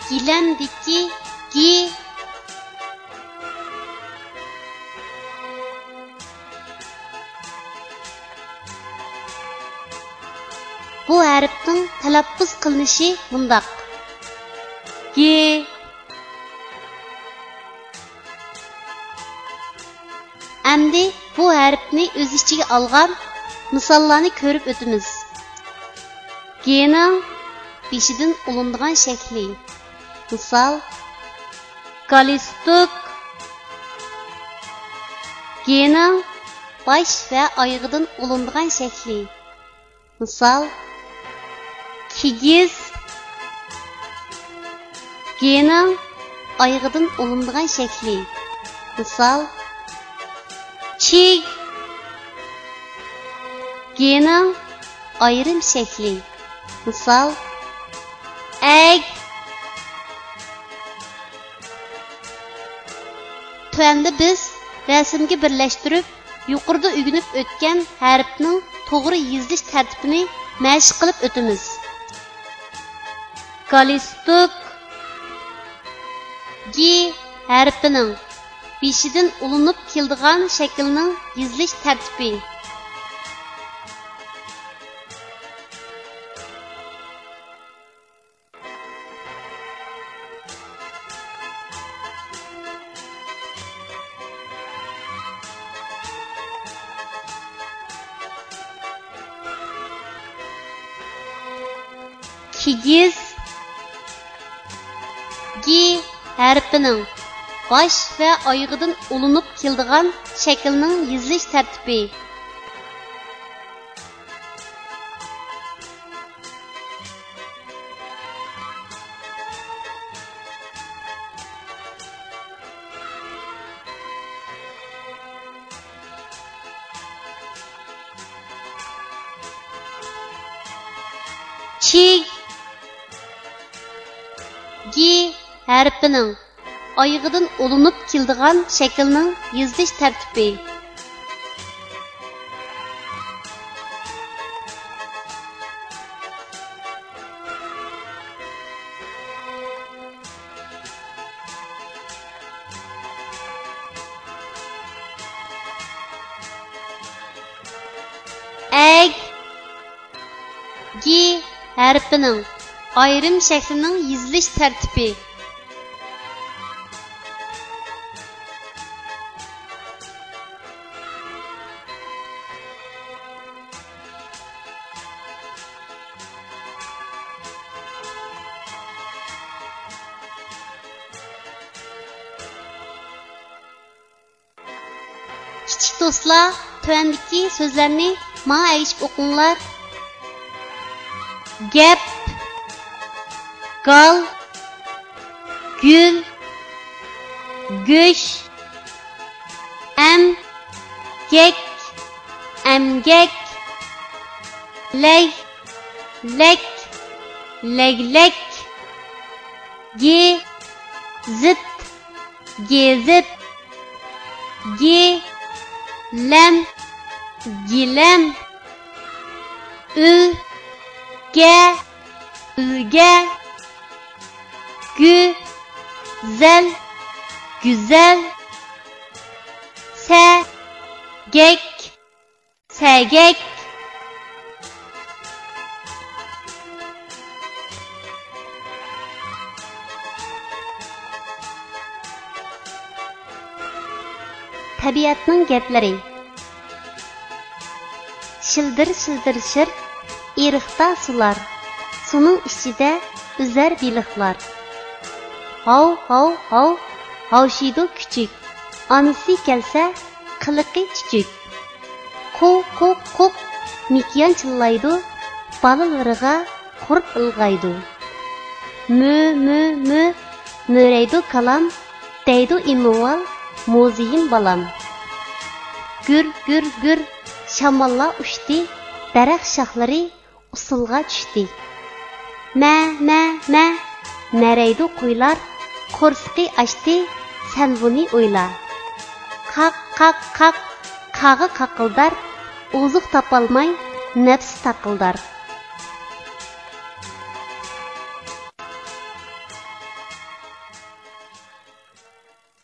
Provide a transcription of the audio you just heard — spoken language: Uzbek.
gilamdiki gi. Bu harfning talaffuz qilinishi bundaq. Gi. Endi bu harfni o'z ichiga olgan misollarni ko'rib o'tamiz. G'ning beshidan ulindigan shakli. Misol: galistuk. G'ning bosh va oyog'idan ulindigan shakli. Misol: kigiz. G'ning oyog'idan ulindigan shakli. Misol: chig. G'ning ayrim shakli. Misol: eg. Tuanda biz rasmga birlashtirib, yuqorida o'rganib o'tgan harfning to'g'ri yozilish tartibini mashq qilib o'tamiz. Galistuk. Gi harfining beshidan ulinib keladigan shaklning yozilish tartibi. Kigiz. Gi harfining bosh va oyog'idan ulinib keladigan shaklning yozilish tartibi. Chig. Gi harfining oyog'idan ulinib keladigan shaklning yozilish tartibi. Eg. Gi harfining ayrim shaklining yozilish tartibi. Kichik do'stlar, tuandagi so'zlarni menga ergishib o'qinglar. Gap, gal, gül, güş, gek, emgek, leg, lek, leglek, gi, zit, gezit, gi, lem, gilem, ül, ge, ülge, güzel, güzel, segek, segek, tabiatning gaplari. Shildir shildir shir, eriqda sular, suning ichida üzər biliqlar. Hav hav hav, havşiydi küçük, anisi kelsə qılıqı çiçük. Qu qu qu, mikyan çıllaydı, balılarığa qurb ılğaydı. Mü mü mü, möreydi kalam, deydi imuval, muziyim balam. Gür gür gür, şamalla uçdi, darax şaxları usulğa düşdü. Mə mə mə, nərəydi qoylar, qorsqi açdı, sən bunu oyla. Qaq qaq qaq, qağı qaqıldar, ozuq tapalmay, nəfs taqıldar.